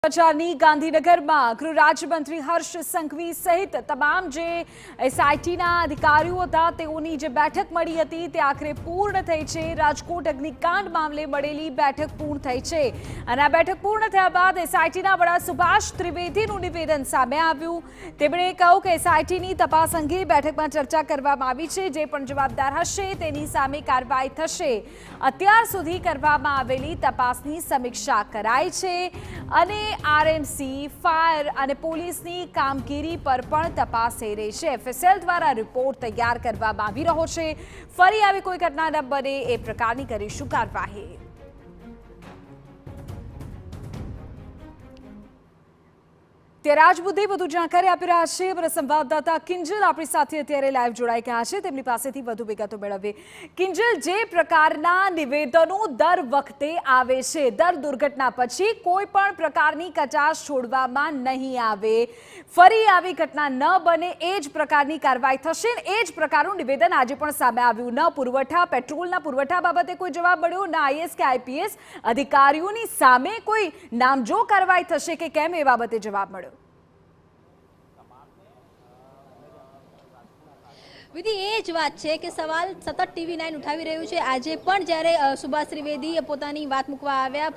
સમાચારની ગાંધીનગરમાં ગૃહ રાજ્યમંત્રી હર્ષ સંઘવી સહિત તમામ જે એસઆઈટીના અધિકારીઓ હતા તેઓની જે બેઠક મળી હતી તે આખરે પૂર્ણ થઈ છે। રાજકોટ અગ્નિકાંડ મામલે મળેલી બેઠક પૂર્ણ થઈ છે અને આ બેઠક પૂર્ણ થયા બાદ એસઆઈટીના વડા સુભાષ ત્રિવેદીનું નિવેદન સામે આવ્યું। તેમણે કહ્યું કે એસઆઈટીની તપાસ અંગે બેઠકમાં ચર્ચા કરવામાં આવી છે, જે પણ જવાબદાર હશે તેની સામે કાર્યવાહી થશે। અત્યાર સુધી કરવામાં આવેલી તપાસની સમીક્ષા કરાઈ છે અને આરએમસી, ફાયર અને પોલીસની કામગીરી પર પણ તપાસ થઈ રહી છે। એફએસએલ દ્વારા રિપોર્ટ તૈયાર કરવામાં આવી રહ્યો છે। ફરી આવી કોઈ ઘટના ન બને એ પ્રકારની કરીશું કાર્યવાહી। ત્યારે આજ મુદ્દે વધુ જાણકારી આપી રહ્યા છે અમારા સંવાદદાતા કિંજલ આપણી સાથે અત્યારે લાઈવ જોડાઈ ગયા છે, તેમની પાસેથી વધુ વિગતો મેળવીએ। કિંજલ, જે પ્રકારના નિવેદનો દર વખતે આવે છે, દર દુર્ઘટના પછી કોઈ પણ પ્રકારની કચાશ છોડવામાં નહીં આવે, ફરી આવી ઘટના ન બને એ જ પ્રકારની કાર્યવાહી થશે ને એ જ પ્રકારનું નિવેદન આજે પણ સામે આવ્યું। ન પુરવઠા, પેટ્રોલના પુરવઠા બાબતે કોઈ જવાબ મળ્યો, ન આઈએએસ કે આઈપીએસ અધિકારીઓની સામે કોઈ નામજો કાર્યવાહી થશે કે કેમ એ બાબતે જવાબ મળ્યો? વિધિ, એ જ વાત છે કે સવાલ સતત TV9 ઉઠાવી રહ્યું છે। આજે પણ જ્યારે સુભાષ ત્રિવેદી પોતાની વાત મૂકવા આવ્યા,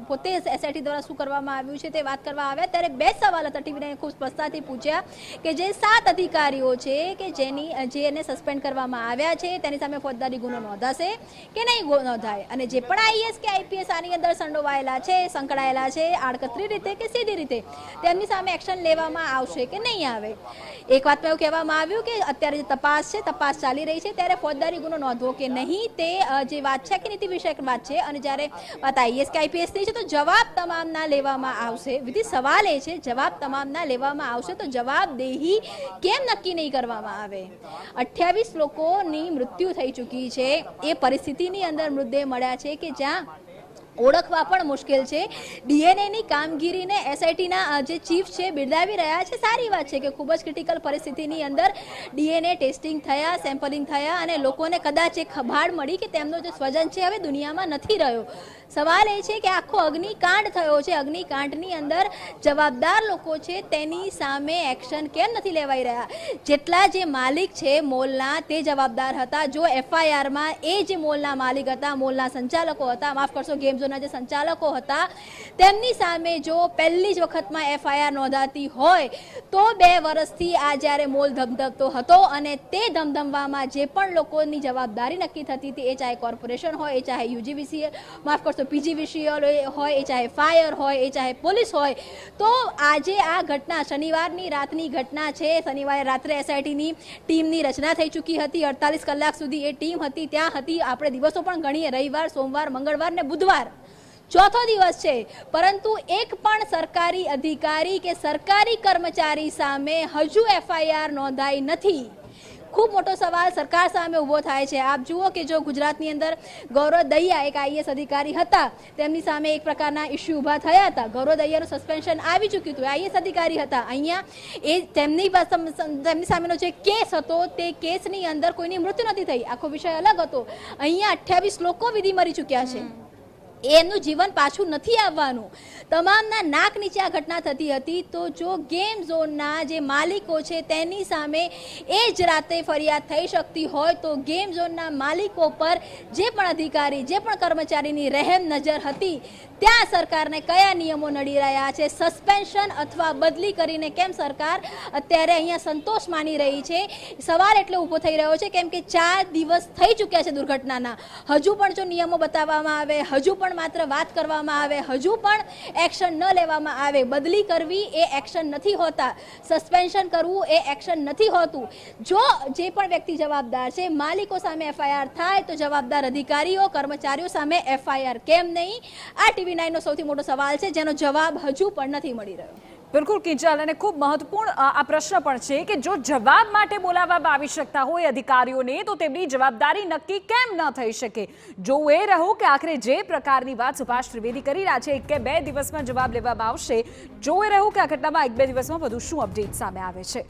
પોતે એસઆઈટી દ્વારા શું કરવામાં આવ્યું છે તે વાત કરવા આવ્યા, ત્યારે બે સવાલ હતા TV9 ખૂબ સ્પષ્ટતાથી પૂછ્યા કે જે 7 અધિકારીઓ છે કે જેને સસ્પેન્ડ કરવામાં આવ્યા છે તેની સામે ફોજદારી ગુનો નોંધાશે કે નહીં નોંધાય, અને જે પણ આઈએએસ કે આઈપીએસ આની અંદર સંડોવાયેલા છે, સંકળાયેલા છે આડકતરી રીતે કે સીધી રીતે, તેમની સામે એક્શન લેવામાં આવશે કે નહીં આવે। એક વાતમાં એવું કહેવામાં આવ્યું કે અત્યારે તપાસ ચાલી રહી છે ત્યારે ફોજદારી ગુનો નોંધવો કે નહીં તે જે વાત છે કે નીતિ વિષયક વાત છે, અને જ્યારે વાત આઈએએસ કે આઈપીએસ ની છે તો જવાબ તમામના લેવામાં આવશે। વિધિ, સવાલ એ છે જવાબ તમામના લેવામાં આવશે તો જવાબદેહી કેમ નક્કી નહીં કરવામાં આવે? 28 લોકોની મૃત્યુ થઈ ચૂકી છે, એ પરિસ્થિતિની અંદર મૃતદેહ મળ્યા છે કે જ્યાં ઓળખવા પણ મુશ્કેલ છે। ડીએનએની કામગીરીને એસઆઈટીના જે ચીફ છે બિરદાવી રહ્યા છે, સારી વાત છે કે ખૂબ જ ક્રિટિકલ પરિસ્થિતિની અંદર ડીએનએ ટેસ્ટિંગ થયા, સેમ્પલિંગ થયા અને લોકોને કદાચ એક ખભાડ મળી કે તેમનો જે સ્વજન છે હવે દુનિયામાં નથી રહ્યો। સવાલ એ છે કે આખો અગ્નિકાંડ થયો છે, અગ્નિકાંડની અંદર જવાબદાર લોકો છે તેની સામે એક્શન કેમ નથી લેવાઈ રહ્યા? જેટલા જે માલિક છે મોલના તે જવાબદાર હતા, જો એફઆઈઆરમાં એ જે મોલના માલિક હતા, મોલના સંચાલકો હતા, માફ કરશો ગેમ ઝોનના જે સંચાલકો હતા, તેમની સામે જો પહેલી જ વખતમાં એફઆઈઆર નોંધાતી હોય તો 2 વર્ષથી આ જ્યારે મોલ ધમધમતો હતો અને તે ધમધમવામાં જે પણ લોકોની જવાબદારી નક્કી થતી હતી, એ ચાહે કોર્પોરેશન હોય, એ ચાહે યુજીવીસી, માફ કરશો પીજીવીસીએલ હોય, એ ચાહે ફાયર હોય, એ ચાહે પોલીસ હોય, તો આજે આ ઘટના શનિવારની રાતની ઘટના છે। શનિવારે રાત્રે એસઆઈટીની ટીમની રચના થઈ ચૂકી હતી, 48 કલાક સુધી એ ટીમ હતી, ત્યાં હતી। આપણે દિવસો પણ ગણીએ, રવિવાર, સોમવાર, મંગળવાર ને બુધવાર, ચોથો દિવસ છે, પરંતુ એક પણ સરકારી અધિકારી કે સરકારી કર્મચારી સામે હજુ એફઆઈઆર નોંધાઈ નથી। ખૂબ મોટો સવાલ સરકાર સામે ઊભો થાય છે। આપ જુઓ કે જો ગુજરાતની અંદર ગૌરવ દહિયા એક આઈએએસ અધિકારી હતા, તેમની સામે એક પ્રકારના ઇસ્યુ ઊભા થયા હતા, ગૌરવ દહિયાનું સસ્પેન્શન આવી ચૂક્યું હતું, આઈએએસ અધિકારી હતા, અહીંયા એ તેમની સામેનો જે કેસ હતો તે કેસની અંદર કોઈની મૃત્યુ નથી થઈ, આખો વિષય અલગ હતો। અહીંયા 28 લોકો વિધિ મરી ચૂક્યા છે, એમનું જીવન પાછું નથી આવવાનું। તમામના નાક નીચે આ ઘટના થતી હતી, તો જો ગેમ ઝોનના જે માલિકો છે તેની સામે એ જ રાતે ફરિયાદ થઈ શકતી હોય તો ગેમ ઝોનના માલિકો પર જે પણ અધિકારી, જે પણ કર્મચારીની રહેમ નજર હતી, ત્યાં સરકારને કયા નિયમો નડી રહ્યા છે? સસ્પેન્શન અથવા બદલી કરીને કેમ સરકાર અત્યારે અહીંયા સંતોષ માની રહી છે? સવાલ એટલે ઊભો થઈ રહ્યો છે કેમ કે 4 દિવસ થઈ ચૂક્યા છે દુર્ઘટનાના, હજુ પણ જો નિયમો બતાવવામાં આવે, હજુ પણ માત્ર વાત કરવામાં આવે, હજુ પણ એક્શન ન લેવામાં આવે, બદલી કરવી એ એક્શન નથી હોતા, સસ્પેન્શન કરવું એ એક્શન નથી હોતું। જો જે પણ વ્યક્તિ જવાબદાર છે, માલિકો સામે એફઆઈઆર થાય તો જવાબદાર અધિકારીઓ, કર્મચારીઓ સામે એફઆઈઆર કેમ નહીં? આ TV9 નો સૌથી મોટો સવાલ છે, જેનો જવાબ હજુ પણ નથી મળી રહ્યો। બિલકુલ કિંજલ, અને ખૂબ મહત્વપૂર્ણ આ પ્રશ્ન પણ છે કે જો જવાબ માટે બોલાવવામાં આવી શકતા હોય અધિકારીઓને તો તેમની જવાબદારી નક્કી કેમ ન થઈ શકે? જોવું એ રહ્યું કે આખરે જે પ્રકારની વાત સુભાષ ત્રિવેદી કરી રહ્યા છે 1 કે 2 દિવસમાં જવાબ લેવામાં આવશે, જોવું એ રહ્યું કે આ ઘટનામાં 1-2 દિવસમાં વધુ શું અપડેટ સામે આવે છે।